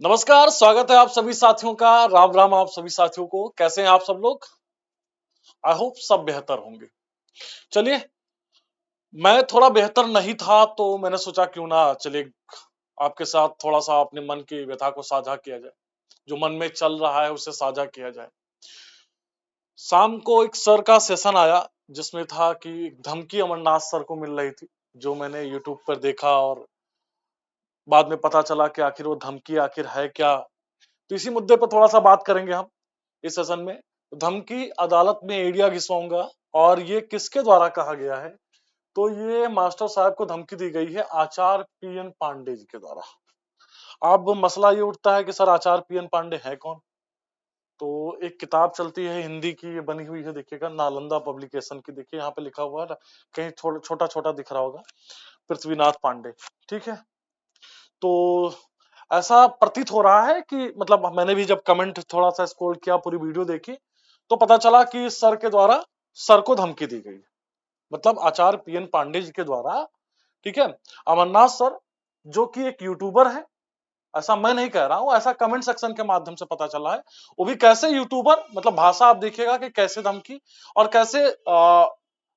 नमस्कार, स्वागत है आप सभी साथियों का। राम राम आप सभी साथियों को। कैसे हैं आप सब लोग? आई होप सब बेहतर होंगे। चलिए, मैं थोड़ा बेहतर नहीं था तो मैंने सोचा क्यों ना चलिए आपके साथ थोड़ा सा अपने मन की व्यथा को साझा किया जाए। जो मन में चल रहा है उसे साझा किया जाए। शाम को एक सर का सेशन आया जिसमें था कि एक धमकी अमरनाथ सर को मिल रही थी, जो मैंने यूट्यूब पर देखा और बाद में पता चला कि आखिर वो धमकी आखिर है क्या। तो इसी मुद्दे पर थोड़ा सा बात करेंगे हम इस सेशन में। धमकी अदालत में एड़िया घिसवाऊंगा और ये किसके द्वारा कहा गया है? तो ये मास्टर साहब को धमकी दी गई है आचार्य पीएन पांडे जी के द्वारा। अब मसला ये उठता है कि सर आचार्य पीएन पांडे है कौन? तो एक किताब चलती है हिंदी की, ये बनी हुई है, देखिएगा, नालंदा पब्लिकेशन की। देखिए यहाँ पे लिखा हुआ है, कहीं छोटा छोटा दिख रहा होगा, पृथ्वीनाथ पांडे। ठीक है, तो ऐसा प्रतीत हो रहा है कि मतलब मैंने भी जब कमेंट थोड़ा सा स्क्रॉल किया, पूरी वीडियो देखी, तो पता चला कि सर के द्वारा सर को धमकी दी गई। मतलब आचार्य पीएन पांडे जी के द्वारा, ठीक है, अमरनाथ सर जो कि एक यूट्यूबर है, ऐसा मैं नहीं कह रहा हूं, ऐसा कमेंट सेक्शन के माध्यम से पता चला है। वो भी कैसे यूट्यूबर, मतलब भाषा आप देखिएगा कि कैसे धमकी और कैसे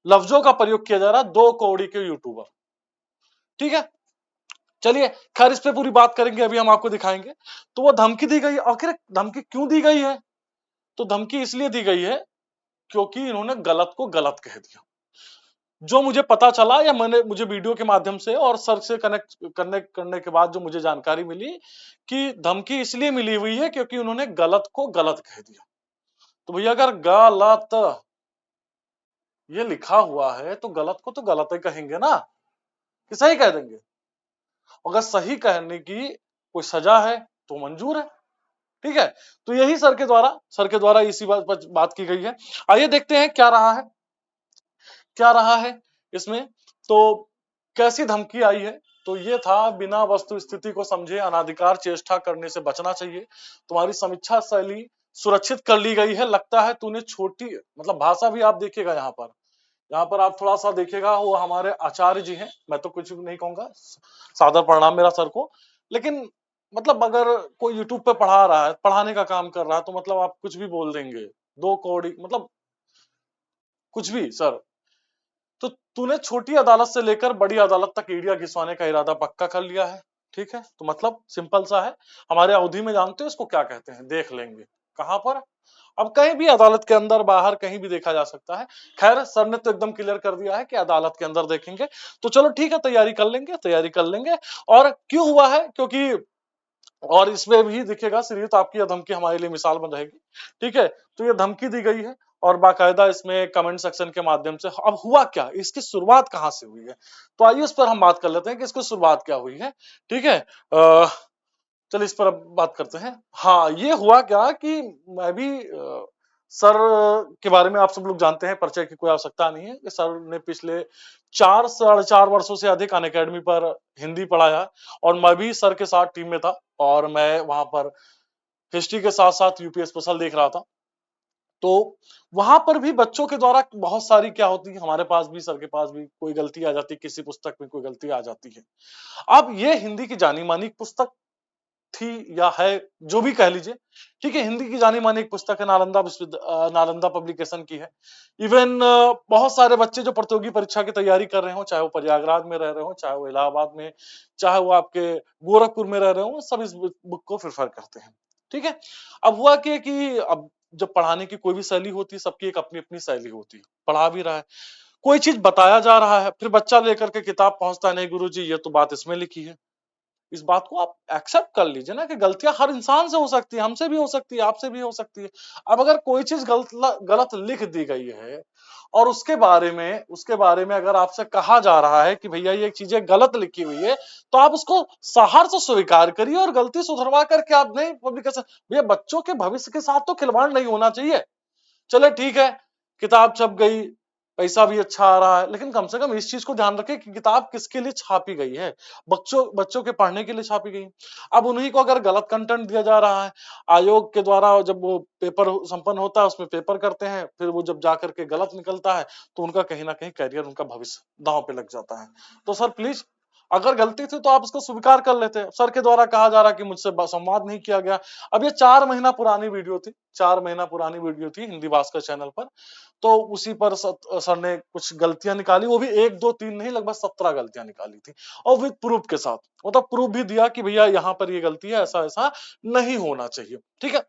लफ्जों का प्रयोग किया जा रहा है, 2 कौड़ी के यूट्यूबर। ठीक है, चलिए खैर इस पे पूरी बात करेंगे, अभी हम आपको दिखाएंगे। तो वो धमकी दी गई, आखिर धमकी क्यों दी गई है? तो धमकी इसलिए दी गई है क्योंकि इन्होंने गलत को गलत कह दिया। जो मुझे पता चला या मुझे वीडियो के माध्यम से और सर से कनेक्ट करने के बाद जो मुझे जानकारी मिली कि धमकी इसलिए मिली हुई है क्योंकि उन्होंने गलत को गलत कह दिया। तो भैया अगर गलत ये लिखा हुआ है तो गलत को तो गलत ही कहेंगे ना, कि सही कह देंगे? अगर सही कहने की कोई सजा है तो मंजूर है। ठीक है, तो यही सर के द्वारा इसी बात पर बात की गई है। आइए देखते हैं क्या रहा है इसमें। तो कैसी धमकी आई है? तो ये था, बिना वस्तु स्थिति को समझे अनाधिकार चेष्टा करने से बचना चाहिए। तुम्हारी समीक्षा शैली सुरक्षित कर ली गई है, लगता है तूने छोटी, मतलब भाषा भी आप देखिएगा यहाँ पर आप थोड़ा सा देखिएगा। वो हमारे आचार्य जी हैं, मैं तो कुछ भी नहीं कहूंगा, सादर प्रणाम मेरा सर को। लेकिन मतलब अगर कोई यूट्यूब पे पढ़ा रहा है, पढ़ाने का काम कर रहा है, तो मतलब आप कुछ भी बोल देंगे, 2 कौड़ी, मतलब कुछ भी सर। तो तूने छोटी अदालत से लेकर बड़ी अदालत तक ईडिया घिसवाने का इरादा पक्का कर लिया है। ठीक है, तो मतलब सिंपल सा है। हमारे अवधि में जानते हो इसको क्या कहते हैं? देख लेंगे। कहां पर? अब कहीं भी अदालत के अंदर बाहर कहीं भी देखा जा सकता है। खैर सर ने तो एकदम क्लियर कर दिया है कि अदालत के अंदर देखेंगे। तो चलो ठीक है, तैयारी कर लेंगे। और क्यों हुआ है? क्योंकि और इसमें भी देखिएगा, श्रीयुत आपकी यह धमकी हमारे लिए मिसाल बन रहेगी। ठीक है, तो ये धमकी दी गई है और बाकायदा इसमें कमेंट सेक्शन के माध्यम से। अब हुआ क्या, इसकी शुरुआत कहां से हुई है? तो आइए उस पर हम बात कर लेते हैं कि इसकी शुरुआत क्या हुई है। ठीक है, चलिए इस पर अब बात करते हैं। हाँ, ये हुआ क्या कि मैं भी सर के बारे में आप सब लोग जानते हैं, परिचय की कोई आवश्यकता नहीं है कि सर ने पिछले 4 साढ़े 4 वर्षों से अधिक अनअकैडमी पर हिंदी पढ़ाया और मैं भी सर के साथ टीम में था और मैं वहां पर हिस्ट्री के साथ साथ यूपी स्पेशल देख रहा था। तो वहां पर भी बच्चों के द्वारा बहुत सारी क्या होती है, हमारे पास भी, सर के पास भी कोई गलती आ जाती है, किसी पुस्तक में कोई गलती आ जाती है। अब ये हिंदी की जानी मानी पुस्तक थी या है, जो भी कह लीजिए। ठीक है, हिंदी की जानी मानी एक पुस्तक है, नालंदा पब्लिकेशन की है। इवन बहुत सारे बच्चे जो प्रतियोगी परीक्षा की तैयारी कर रहे हो, चाहे वो प्रयागराज में रह रहे हो, चाहे वो इलाहाबाद में, चाहे वो आपके गोरखपुर में रह रहे हो, सब इस बुक को प्रेफर करते हैं। ठीक है, अब हुआ कि अब जब पढ़ाने की कोई भी शैली होती है, सबकी एक अपनी अपनी शैली होती है। पढ़ा भी रहा है, कोई चीज बताया जा रहा है, फिर बच्चा लेकर के किताब पहुंचता है, नहीं गुरुजी ये तो बात इसमें लिखी है। इस बात को आप एक्सेप्ट कर लीजिए ना कि गलतियां हर इंसान से हो सकती है, हमसे भी हो सकती है, आपसे भी हो सकती है। अब अगर कोई चीज गलत गलत लिख दी गई है और उसके बारे में अगर आपसे कहा जा रहा है कि भैया ये चीजें गलत लिखी हुई है, तो आप उसको सहर्ष स्वीकार करिए और गलती सुधरवा करके आप नहीं पब्लिकेशन। भैया बच्चों के भविष्य के साथ तो खिलवाड़ नहीं होना चाहिए। चले ठीक है, किताब छप गई, पैसा भी अच्छा आ रहा है, लेकिन कम से कम इस चीज को ध्यान रखें कि किताब किसके लिए छापी गई है। बच्चों बच्चों के पढ़ने के लिए छापी गई। अब उन्हीं को अगर गलत कंटेंट दिया जा रहा है, आयोग के द्वारा जब वो पेपर संपन्न होता है, उसमें पेपर करते हैं, फिर वो जब जाकर के गलत निकलता है, तो उनका कहीं ना कहीं करियर, उनका भविष्य दांव पे लग जाता है। तो सर प्लीज अगर गलती थी तो आप उसको स्वीकार कर लेते। सर के द्वारा कहा जा रहा कि मुझसे संवाद नहीं किया गया। अब ये 4 महीना पुरानी वीडियो थी, 4 महीना पुरानी वीडियो थी हिंदी भास्कर चैनल पर। तो उसी पर सर ने कुछ गलतियां निकाली, वो भी 1 2 3 नहीं, लगभग 17 गलतियां निकाली थी, और विद प्रूफ के साथ। मतलब प्रूफ भी दिया कि भैया यहाँ पर ये गलती है, ऐसा ऐसा नहीं होना चाहिए। ठीक है,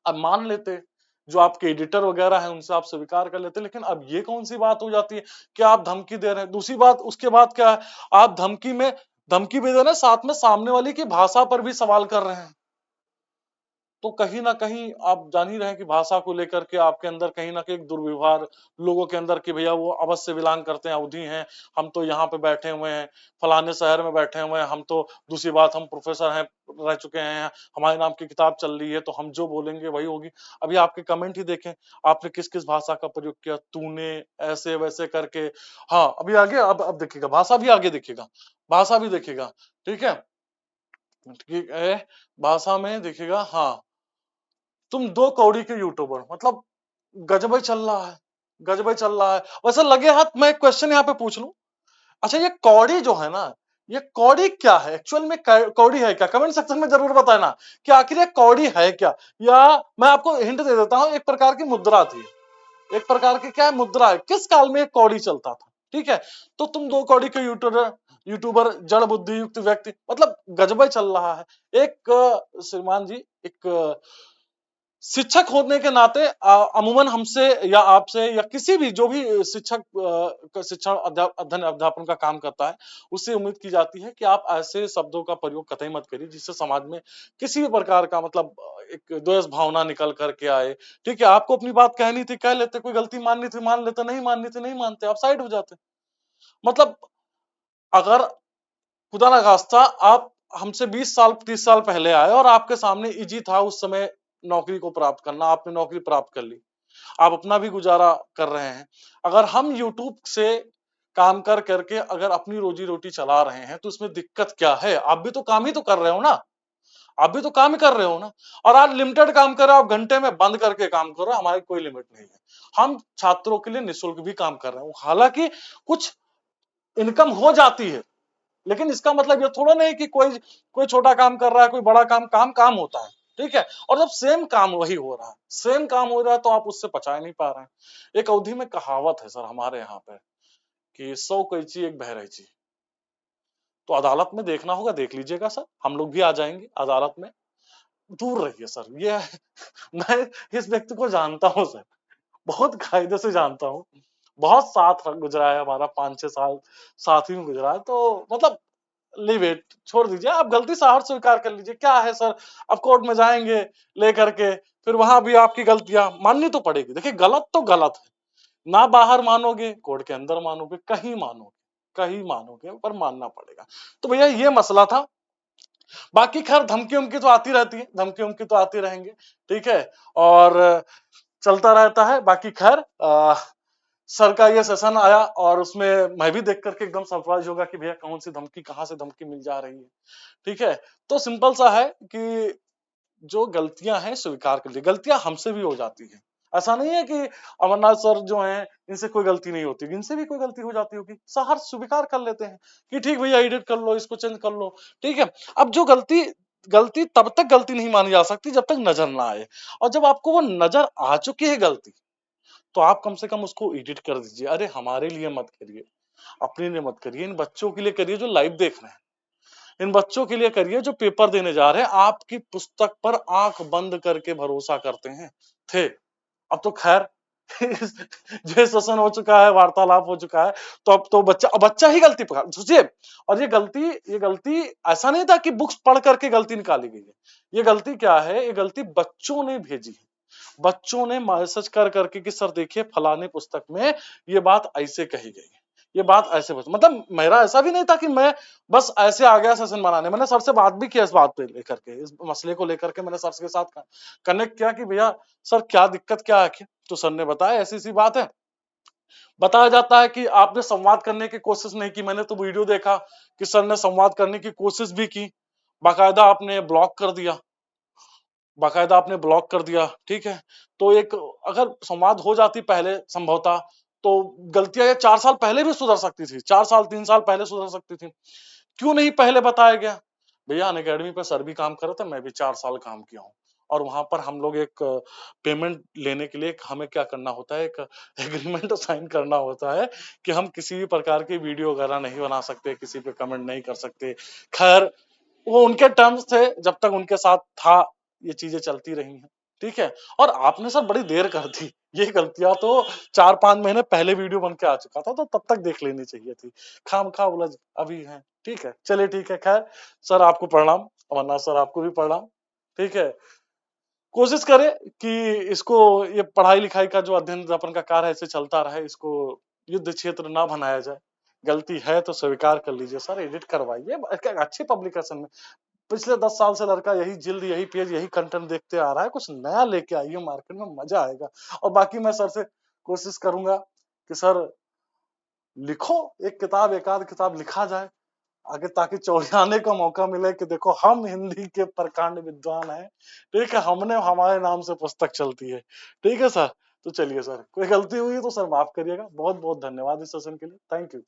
अब मान लेते, जो आपके एडिटर वगैरह हैं उनसे आप स्वीकार कर लेते, लेकिन अब ये कौन सी बात हो जाती है कि आप धमकी दे रहे हैं। दूसरी बात उसके बाद क्या है, आप धमकी भी दे रहे हैं, साथ में सामने वाले की भाषा पर भी सवाल कर रहे हैं। तो कहीं ना कहीं आप जान ही रहे हैं कि भाषा को लेकर के आपके अंदर कहीं ना कहीं एक दुर्व्यवहार लोगों के अंदर कि भैया वो अवध से बिलोंग करते हैं, अवधी हैं, हम तो यहाँ पे बैठे हुए हैं, फलाने शहर में बैठे हुए हैं, हम तो दूसरी बात हम प्रोफेसर हैं, रह चुके हैं, हमारे नाम की किताब चल रही है, तो हम जो बोलेंगे वही होगी। अभी आपके कमेंट ही देखें, आपने किस किस भाषा का प्रयोग किया, तूने, ऐसे वैसे करके। हाँ, अभी आगे, अब देखिएगा भाषा भी आगे देखिएगा, भाषा भी देखिएगा। ठीक है, ठीक है, भाषा में देखिएगा। हाँ, तुम 2 कौड़ी के यूट्यूबर, मतलब गजब ही चल रहा है, गजब ही चल रहा है। वैसे लगे हाथ मैं एक क्वेश्चन यहाँ पे पूछ लूं, अच्छा ये कौड़ी जो है ना, ये कौड़ी क्या है एक्चुअल में, कौड़ी है क्या? कमेंट सेक्शन में जरूर बताना कि आखिर ये कौड़ी है क्या। या मैं आपको हिंट दे देता हूँ, एक प्रकार की मुद्रा थी, एक प्रकार की क्या है, मुद्रा है। किस काल में एक कौड़ी चलता था? ठीक है, तो तुम 2 कौड़ी के यूट्यूबर, जड़ बुद्धि युक्त व्यक्ति, मतलब गजब ही चल रहा है। एक श्रीमान जी, एक शिक्षक होने के नाते अमूमन हमसे या आपसे या किसी भी जो भी शिक्षक शिक्षण अध्ययन अध्यापन का काम करता है, उससे उम्मीद की जाती है कि आप ऐसे शब्दों का प्रयोग कतई मत करिए जिससे समाज में किसी भी प्रकार का मतलब एक द्वेष भावना निकल करके आए। ठीक है, आपको अपनी बात कहनी थी कह लेते, कोई गलती माननी थी मान लेते, नहीं माननी थी नहीं मानते, आप साइड हो जाते। मतलब अगर खुदा ना खास्ता आप हमसे 20 साल 30 साल पहले आए और आपके सामने इजी था उस समय नौकरी को प्राप्त करना, आपने नौकरी प्राप्त कर ली, आप अपना भी गुजारा कर रहे हैं। अगर हम यूट्यूब से काम कर करके अगर अपनी रोजी रोटी चला रहे हैं तो उसमें दिक्कत क्या है? आप भी तो काम ही तो कर रहे हो ना, आप भी तो काम ही कर रहे हो ना। और आज लिमिटेड काम कर रहे हो, आप घंटे में बंद करके काम कर रहे हो, हमारी कोई लिमिट नहीं है। हम छात्रों के लिए निःशुल्क भी काम कर रहे हो, हालांकि कुछ इनकम हो जाती है, लेकिन इसका मतलब ये थोड़ा नहीं कि कोई कोई छोटा काम कर रहा है, कोई बड़ा काम, काम काम होता है। ठीक है, और जब सेम काम वही हो रहा है, सेम काम हो रहा है, तो आप उससे पचा नहीं पा रहे हैं। एक अवधि में कहावत है सर हमारे यहाँ पे कि 100 कैंची एक बहरैंची। तो अदालत में देखना होगा, देख लीजिएगा सर, हम लोग भी आ जाएंगे अदालत में। दूर रहिए सर, ये मैं इस व्यक्ति को जानता हूँ सर, बहुत कायदे से जानता हूँ, बहुत साथ गुजरा है हमारा, 5 6 साल साथ ही में गुजरा है। तो मतलब लीव इट, छोड़ दीजिए, आप गलती से हार स्वीकार कर लीजिए, क्या है सर। अब कोर्ट में जाएंगे लेकर के, फिर वहां भी आपकी गलतियां माननी तो पड़ेगी। देखिए गलत तो गलत है, ना बाहर मानोगे, कोर्ट के अंदर मानोगे, कहीं मानोगे, कहीं मानोगे, पर मानना पड़ेगा। तो भैया ये मसला था। बाकी खैर धमकी उमकी तो आती रहती है, धमकी उमकी तो आती रहेंगे। ठीक है, और चलता रहता है। बाकी खैर सर का ये सेशन आया और उसमें मैं भी देख करके एकदम सरप्राइज होगा कि भैया कौन सी धमकी, कहाँ से धमकी मिल जा रही है। ठीक है, तो सिंपल सा है कि जो गलतियां हैं स्वीकार कर ली, गलतियां हमसे भी हो जाती है। ऐसा नहीं है कि अमरनाथ सर जो हैं इनसे कोई गलती नहीं होती, इनसे भी कोई गलती हो जाती होगी, सर स्वीकार कर लेते हैं कि ठीक भैया एडिट कर लो, इसको चेंज कर लो। ठीक है, अब जो गलती गलती तब तक गलती नहीं मानी जा सकती जब तक नजर ना आए, और जब आपको वो नजर आ चुकी है गलती, तो आप कम से कम उसको एडिट कर दीजिए। अरे हमारे लिए मत करिए, अपने लिए मत करिए, इन बच्चों के लिए करिए जो लाइव देख रहे हैं, इन बच्चों के लिए करिए जो पेपर देने जा रहे हैं, आपकी पुस्तक पर आंख बंद करके भरोसा करते हैं थे। अब तो खैर जो सेशन हो चुका है, वार्तालाप हो चुका है, तो अब तो बच्चा ही गलती पकड़ सोचिए। और ये गलती ऐसा नहीं था कि बुक्स पढ़ करके गलती निकाली गई है। ये गलती क्या है, ये गलती बच्चों ने भेजी है। बच्चों ने मैसेज कर करके कि सर देखिए फलाने पुस्तक में ये बात ऐसे कही गई है, ये बात ऐसे मतलब मेरा ऐसा भी नहीं था कि मैं बस ऐसे आ गया सेशन बनाने। मैंने सर से बात भी किया इस बात पे लेकर के, इस मसले को लेकर के मैंने सर के साथ कनेक्ट किया कि भैया सर क्या दिक्कत क्या है। तो सर ने बताया ऐसी सी बात है। बताया जाता है कि आपने संवाद करने की कोशिश नहीं की, मैंने तो वीडियो देखा कि सर ने संवाद करने की कोशिश भी की, बाकायदा आपने ब्लॉक कर दिया, बाकायदा आपने ब्लॉक कर दिया। ठीक है, तो एक अगर संवाद हो जाती पहले संभवतः, तो गलतियां ये 4 साल पहले भी सुधर सकती थी, 4 साल 3 साल पहले सुधर सकती थी। क्यों नहीं पहले बताया गया? भैया अनअकैडमी पे सर भी काम कर रहे थे, मैं भी 4 साल काम किया हूँ। और वहां पर हम लोग एक पेमेंट लेने के लिए हमें क्या करना होता है, एक एग्रीमेंट साइन करना होता है कि हम किसी भी प्रकार की वीडियो वगैरह नहीं बना सकते, किसी पे कमेंट नहीं कर सकते। खैर वो उनके टर्म्स थे, जब तक उनके साथ था ये चीजें चलती रही हैं। ठीक है। और आपने सर बड़ी देर कर दी, ये गलतियां तो 4-5 महीने पहले वीडियो बन के आ चुका था, तो तब तक देख लेनी चाहिए थी। खामखा उलझ अभी है। ठीक है, चलिए ठीक है। खैर सर आपको प्रणाम, वरना सर आपको भी प्रणाम। ठीक है। कोशिश करें कि इसको, ये पढ़ाई लिखाई का जो अध्ययन अध्यापन का कार्य ऐसे चलता रहे, इसको युद्ध क्षेत्र ना बनाया जाए। गलती है तो स्वीकार कर लीजिए सर, एडिट करवाइए अच्छी पब्लिकेशन में। पिछले 10 साल से लड़का यही जिल्द, यही पेज, यही कंटेंट देखते आ रहा है, कुछ नया लेके आइए मार्केट में, मजा आएगा। और बाकी मैं सर से कोशिश करूंगा कि सर लिखो, एक किताब, एक आध किताब लिखा जाए आगे, ताकि चौड़ाने का मौका मिले कि देखो हम हिंदी के प्रकांड विद्वान हैं। ठीक है, हमने, हमारे नाम से पुस्तक चलती है। ठीक है सर। तो चलिए सर, कोई गलती हुई है तो सर माफ करिएगा। बहुत बहुत धन्यवाद इस सेशन के लिए। Thank you.